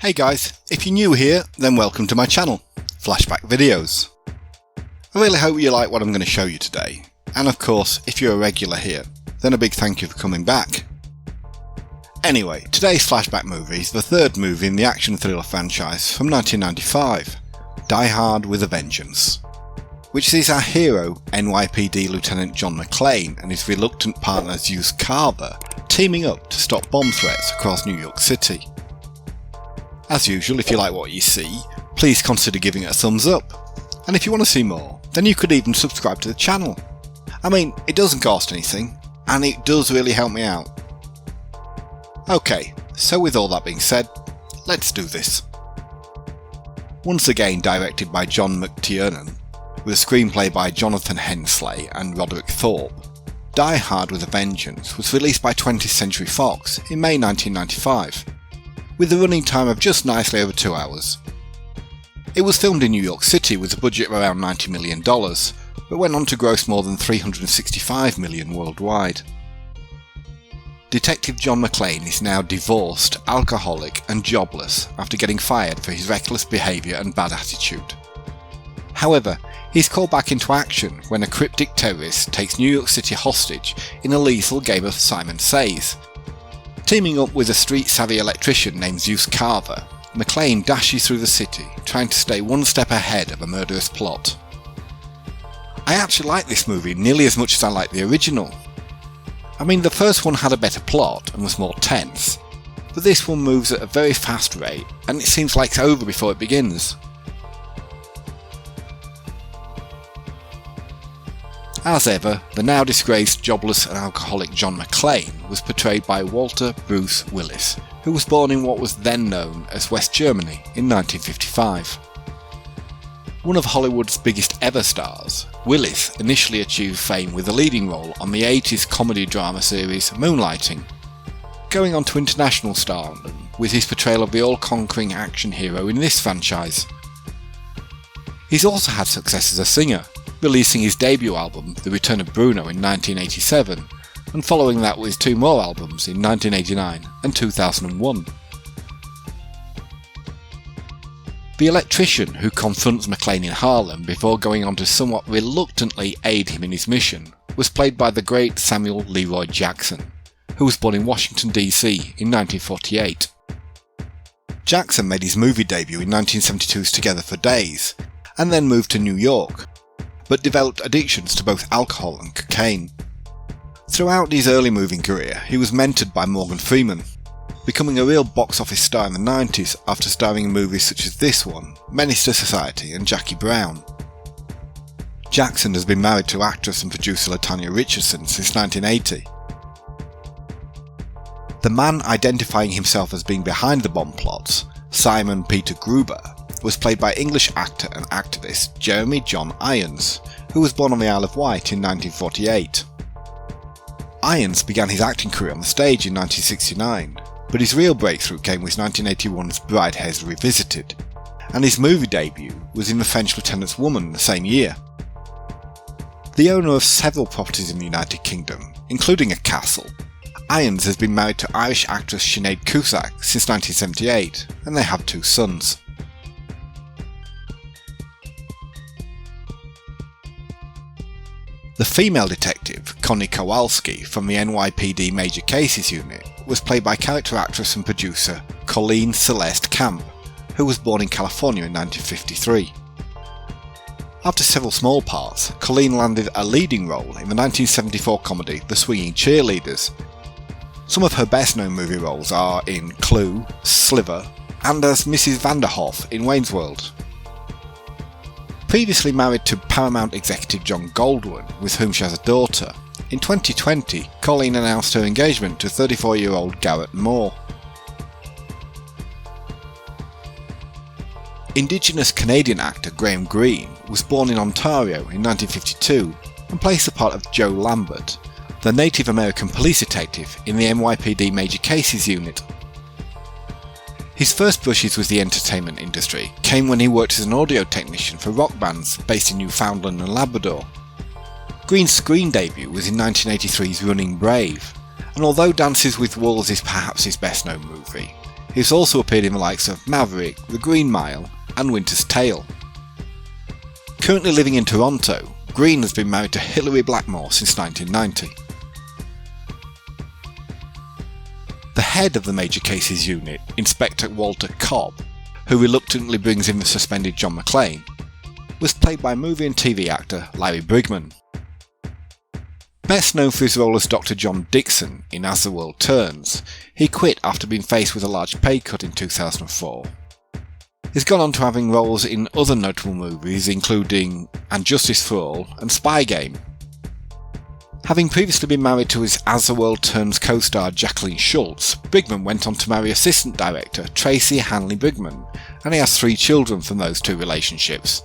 Hey guys, if you're new here, then welcome to my channel, Flashback Videos. I really hope you like what I'm going to show you today, and of course, if you're a regular here, then a big thank you for coming back. Anyway, today's flashback movie is the third movie in the action thriller franchise from 1995, Die Hard with a Vengeance, which sees our hero, NYPD Lieutenant John McClane, and his reluctant partner Zeus Carver teaming up to stop bomb threats across New York City. As usual, if you like what you see, please consider giving it a thumbs up, and if you want to see more, then you could even subscribe to the channel. I mean, it doesn't cost anything, and it does really help me out. Okay, so with all that being said, let's do this. Once again directed by John McTiernan, with a screenplay by Jonathan Hensley and Roderick Thorpe, Die Hard with a Vengeance was released by 20th Century Fox in May 1995, with a running time of just nicely over 2 hours. It was filmed in New York City with a budget of around $90 million, but went on to gross more than $365 million worldwide. Detective John McClane is now divorced, alcoholic and jobless after getting fired for his reckless behaviour and bad attitude. However, he's called back into action when a cryptic terrorist takes New York City hostage in a lethal game of Simon Says. Teaming up with a street-savvy electrician named Zeus Carver, McClane dashes through the city, trying to stay one step ahead of a murderous plot. I actually like this movie nearly as much as I like the original. I mean, the first one had a better plot and was more tense, but this one moves at a very fast rate and it seems like it's over before it begins. As ever, the now disgraced, jobless and alcoholic John McClane was portrayed by Walter Bruce Willis, who was born in what was then known as West Germany in 1955. One of Hollywood's biggest ever stars, Willis initially achieved fame with a leading role on the 80s comedy drama series Moonlighting, going on to international stardom with his portrayal of the all-conquering action hero in this franchise. He's also had success as a singer, releasing his debut album The Return of Bruno in 1987, and following that with 2 more albums in 1989 and 2001. The electrician who confronts McClane in Harlem before going on to somewhat reluctantly aid him in his mission was played by the great Samuel Leroy Jackson, who was born in Washington DC in 1948. Jackson made his movie debut in 1972's Together for Days, and then moved to New York, but developed addictions to both alcohol and cocaine. Throughout his early movie career, he was mentored by Morgan Freeman, becoming a real box office star in the 90s after starring in movies such as this one, Menace to Society and Jackie Brown. Jackson has been married to actress and producer LaTanya Richardson since 1980. The man identifying himself as being behind the bomb plots, Simon Peter-Gruber, was played by English actor and activist Jeremy John Irons, who was born on the Isle of Wight in 1948. Irons began his acting career on the stage in 1969, but his real breakthrough came with 1981's Brideshead Revisited, and his movie debut was in The French Lieutenant's Woman the same year. The owner of several properties in the United Kingdom, including a castle, Irons has been married to Irish actress Sinead Cusack since 1978, and they have 2 sons. The female detective, Connie Kowalski from the NYPD Major Cases Unit, was played by character actress and producer Colleen Celeste Camp, who was born in California in 1953. After several small parts, Colleen landed a leading role in the 1974 comedy The Swinging Cheerleaders. Some of her best known movie roles are in Clue, Sliver, and as Mrs. Vanderhoff in Wayne's World. Previously married to Paramount executive John Goldwyn, with whom she has a daughter, in 2020 Colleen announced her engagement to 34-year-old Garrett Moore. Indigenous Canadian actor Graham Greene was born in Ontario in 1952 and plays the part of Joe Lambert, the Native American police detective in the NYPD Major Cases Unit. His first brushes with the entertainment industry came when he worked as an audio technician for rock bands based in Newfoundland and Labrador. Green's screen debut was in 1983's Running Brave, and although Dances with Wolves is perhaps his best known movie, He's also appeared in the likes of Maverick, The Green Mile and Winter's Tale. Currently living in Toronto, Green has been married to Hilary Blackmore since 1990. The head of the Major Cases Unit, Inspector Walter Cobb, who reluctantly brings in the suspended John McClane, was played by movie and TV actor Larry Brigman. Best known for his role as Dr. John Dixon in As the World Turns, he quit after being faced with a large pay cut in 2004. He's gone on to having roles in other notable movies including And Justice for All and Spy Game. Having previously been married to his As the World Turns co-star Jacqueline Schultz, Brigman went on to marry assistant director Tracy Hanley Brigman, and he has 3 children from those 2 relationships.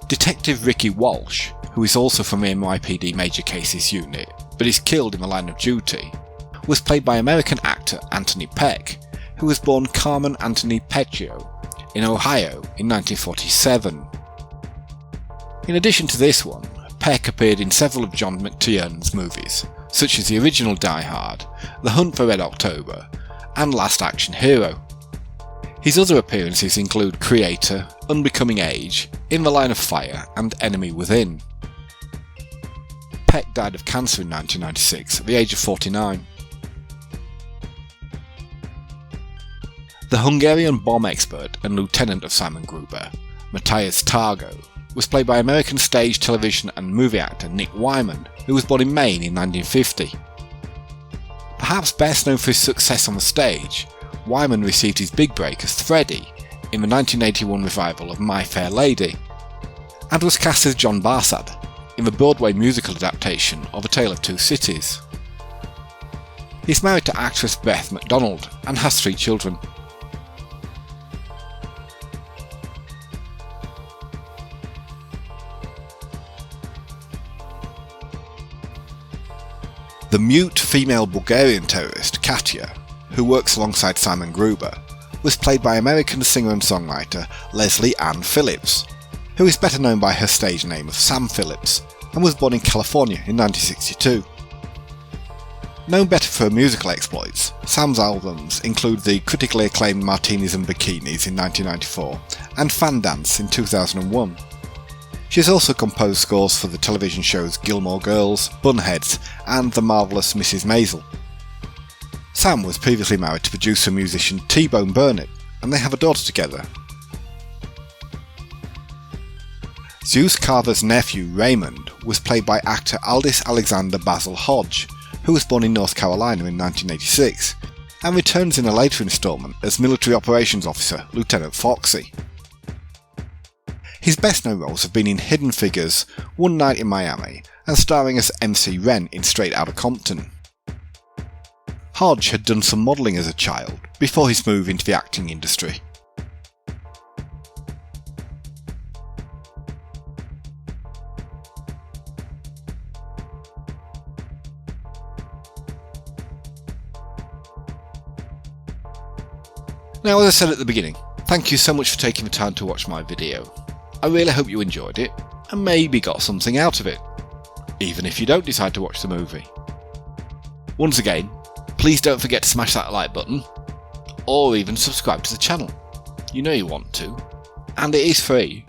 Detective Ricky Walsh, who is also from the NYPD Major Cases Unit, but is killed in the line of duty, was played by American actor Anthony Peck, who was born Carmen Anthony Peccio in Ohio in 1947. In addition to this one, Peck appeared in several of John McTiernan's movies, such as the original Die Hard, The Hunt for Red October, and Last Action Hero. His other appearances include Creator, Unbecoming Age, In the Line of Fire, and Enemy Within. Peck died of cancer in 1996 at the age of 49. The Hungarian bomb expert and lieutenant of Simon Gruber, Matthias Targo, was played by American stage, television and movie actor Nick Wyman, who was born in Maine in 1950. Perhaps best known for his success on the stage, Wyman received his big break as Freddie in the 1981 revival of My Fair Lady, and was cast as John Barsad in the Broadway musical adaptation of A Tale of Two Cities. He's married to actress Beth MacDonald and has 3 children. The mute female Bulgarian terrorist Katya, who works alongside Simon Gruber, was played by American singer and songwriter Leslie Ann Phillips, who is better known by her stage name of Sam Phillips, and was born in California in 1962. Known better for her musical exploits, Sam's albums include the critically acclaimed Martinis and Bikinis in 1994 and Fan Dance in 2001. She has also composed scores for the television shows Gilmore Girls, Bunheads and The Marvellous Mrs. Maisel. Sam was previously married to producer and musician T-Bone Burnett, and they have a daughter together. Zeus Carver's nephew Raymond was played by actor Aldous Alexander Basil Hodge, who was born in North Carolina in 1986, and returns in a later instalment as military operations officer Lieutenant Foxy. His best known roles have been in Hidden Figures, One Night in Miami, and starring as MC Ren in Straight Outta Compton. Hodge had done some modelling as a child before his move into the acting industry. Now, as I said at the beginning, thank you so much for taking the time to watch my video. I really hope you enjoyed it and maybe got something out of it, even if you don't decide to watch the movie. Once again, please don't forget to smash that like button, or even subscribe to the channel. You know you want to, and it is free,